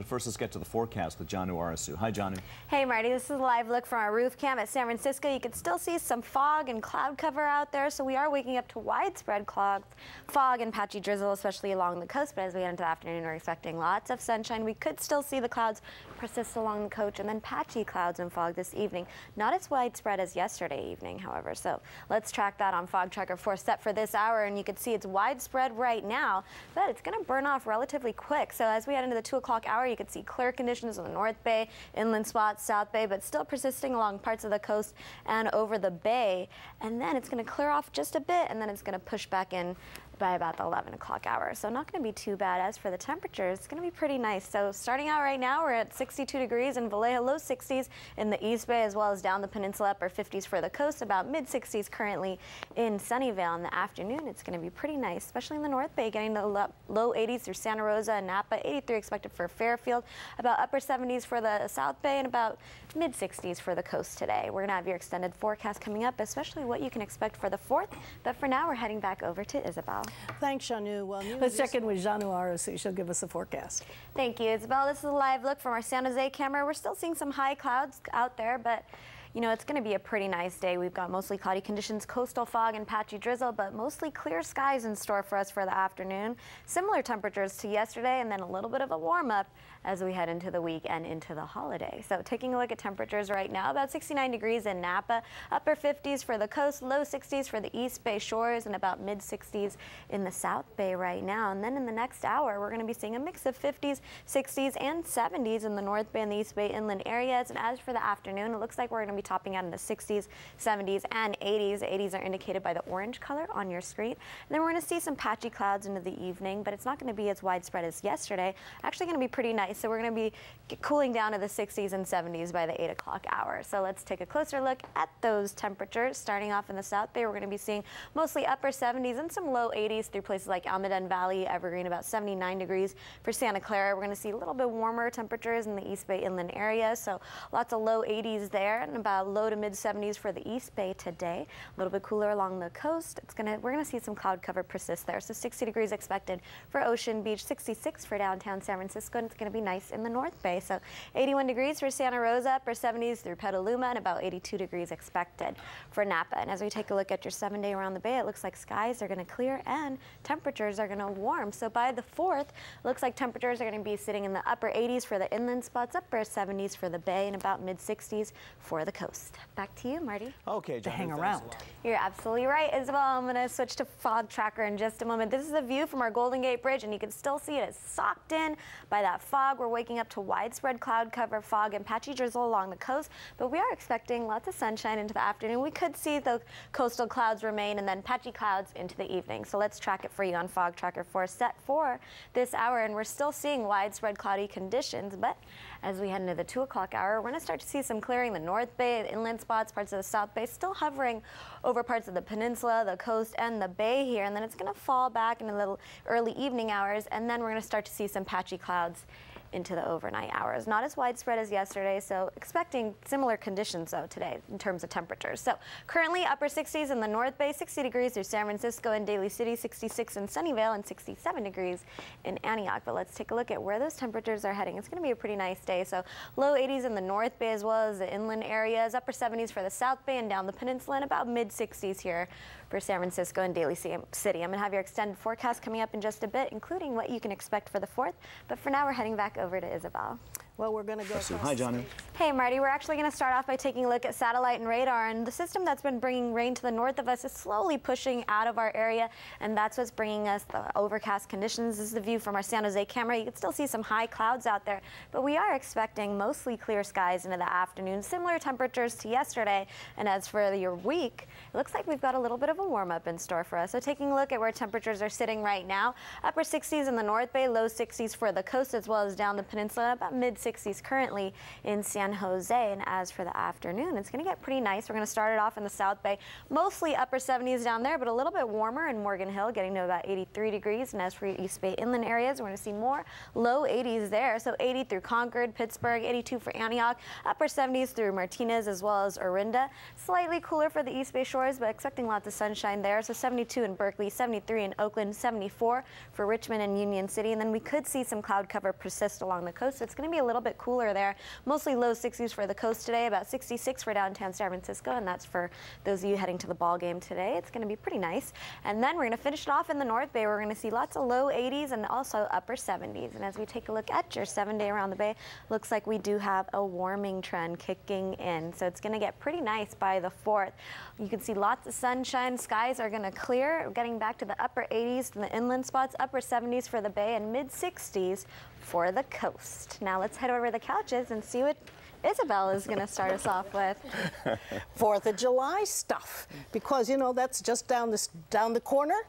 But first, let's get to the forecast with Janu, Arasu. Hi, Janu. Hey, Marty. This is a live look from our roof cam at San Francisco. You can still see some fog and cloud cover out there, so we are waking up to widespread fog and patchy drizzle, especially along the coast. But as we get into the afternoon, we're expecting lots of sunshine. We could still see the clouds persist along the coast, and then patchy clouds and fog this evening. Not as widespread as yesterday evening, however. So let's track that on Fog Tracker 4 set for this hour, and you can see it's widespread right now, but it's going to burn off relatively quick. So as we head into the 2 o'clock hour, you can see clear conditions in the North Bay, inland spots, South Bay, but still persisting along parts of the coast and over the bay. And then it's going to clear off just a bit, and then it's going to push back in by about the 11 o'clock hour. So not going to be too bad. As for the temperatures, it's going to be pretty nice. So starting out right now, we're at 62 degrees in Vallejo, low 60s in the East Bay, as well as down the peninsula, upper 50s for the coast, about mid 60s currently in Sunnyvale. In the afternoon, it's going to be pretty nice, especially in the North Bay, getting the low 80s through Santa Rosa and Napa, 83 expected for Fairfield, about upper 70s for the South Bay, and about mid 60s for the coast today. We're going to have your extended forecast coming up, especially what you can expect for the 4th. But for now, we're heading back over to Isabel. Thanks, Janu. Well, let's check in with Janu Arasu. She'll give us a forecast. Thank you, Isabel. This is a live look from our San Jose camera. We're still seeing some high clouds out there, but you know, it's going to be a pretty nice day. We've got mostly cloudy conditions, coastal fog and patchy drizzle, but mostly clear skies in store for us for the afternoon. Similar temperatures to yesterday, and then a little bit of a warm up as we head into the week and into the holiday. So taking a look at temperatures right now, about 69 degrees in Napa, upper 50s for the coast, low 60s for the East Bay shores, and about mid 60s in the South Bay right now. And then in the next hour, we're going to be seeing a mix of 50s, 60s, and 70s in the North Bay and the East Bay inland areas. And as for the afternoon, it looks like we're going to be topping out in the 60s, 70s, and 80s. The 80s are indicated by the orange color on your screen. And then we're going to see some patchy clouds into the evening, but it's not going to be as widespread as yesterday. Actually going to be pretty nice. So we're going to be cooling down to the 60s and 70s by the 8 o'clock hour. So let's take a closer look at those temperatures. Starting off in the South Bay, we're going to be seeing mostly upper 70s and some low 80s through places like Almaden Valley, Evergreen, about 79 degrees. For Santa Clara, we're going to see a little bit warmer temperatures in the East Bay inland area. So lots of low 80s there, and about low to mid 70s for the East Bay today. A little bit cooler along the coast. We're going to see some cloud cover persist there. So 60 degrees expected for Ocean Beach, 66 for downtown San Francisco, and it's going to be nice in the North Bay. So 81 degrees for Santa Rosa, upper 70s through Petaluma, and about 82 degrees expected for Napa. And as we take a look at your 7-day around the bay, it looks like skies are going to clear and temperatures are going to warm. So by the 4th, it looks like temperatures are going to be sitting in the upper 80s for the inland spots, upper 70s for the bay, and about mid 60s for the coast. Back to you, Marty. Okay, to hang around. You're absolutely right, Isabel. I'm going to switch to Fog Tracker in just a moment. This is a view from our Golden Gate Bridge, and you can still see it is socked in by that fog. We're waking up to widespread cloud cover, fog, and patchy drizzle along the coast, but we are expecting lots of sunshine into the afternoon. We could see the coastal clouds remain and then patchy clouds into the evening. So let's track it for you on Fog Tracker 4 set for this hour, and we're still seeing widespread cloudy conditions, but as we head into the 2 o'clock hour, we're going to start to see some clearing. The North Bay, the inland spots, parts of the South Bay, still hovering over parts of the peninsula, the coast, and the bay here, and then it's going to fall back in the little early evening hours, and then we're going to start to see some patchy clouds into the overnight hours. Not as widespread as yesterday, so expecting similar conditions though today in terms of temperatures. So currently upper 60s in the North Bay, 60 degrees through San Francisco and Daly City, 66 in Sunnyvale, and 67 degrees in Antioch. But let's take a look at where those temperatures are heading. It's going to be a pretty nice day. So low 80s in the North Bay as well as the inland areas, upper 70s for the South Bay and down the peninsula, and about mid 60s here for San Francisco and Daly City. I'm going to have your extended forecast coming up in just a bit, including what you can expect for the 4th. But for now, we're heading back over to Isabel. Well, we're going to go. Hi, Janu. Hey, Marty. We're actually going to start off by taking a look at satellite and radar, and the system that's been bringing rain to the north of us is slowly pushing out of our area, and that's what's bringing us the overcast conditions. This is the view from our San Jose camera. You can still see some high clouds out there, but we are expecting mostly clear skies into the afternoon, similar temperatures to yesterday. And as for your week, it looks like we've got a little bit of a warm-up in store for us. So taking a look at where temperatures are sitting right now, upper 60s in the North Bay, low 60s for the coast as well as down the peninsula, about mid mid-60s currently in San Jose. And as for the afternoon, it's going to get pretty nice. We're going to start it off in the South Bay, mostly upper 70s down there, but a little bit warmer in Morgan Hill, getting to about 83 degrees. And as for your East Bay inland areas, we're going to see more low 80s there. So 80 through Concord, Pittsburgh, 82 for Antioch, upper 70s through Martinez as well as Orinda. Slightly cooler for the East Bay shores, but expecting lots of sunshine there. So 72 in Berkeley, 73 in Oakland, 74 for Richmond and Union City. And then we could see some cloud cover persist along the coast. So it's going to be a little bit cooler there. Mostly low 60s for the coast today, about 66 for downtown San Francisco. And that's for those of you heading to the ball game today. It's going to be pretty nice. And then we're going to finish it off in the North Bay. We're going to see lots of low 80s and also upper 70s. And as we take a look at your 7-day around the bay, looks like we do have a warming trend kicking in. So it's going to get pretty nice by the 4th. You can see lots of sunshine. Skies are going to clear, getting back to the upper 80s in the inland spots, upper 70s for the bay, and mid 60s for the coast. Now let's head over to the couches and see what Isabel is going to start us off with. 4th of July stuff, because, you know, that's just down the corner.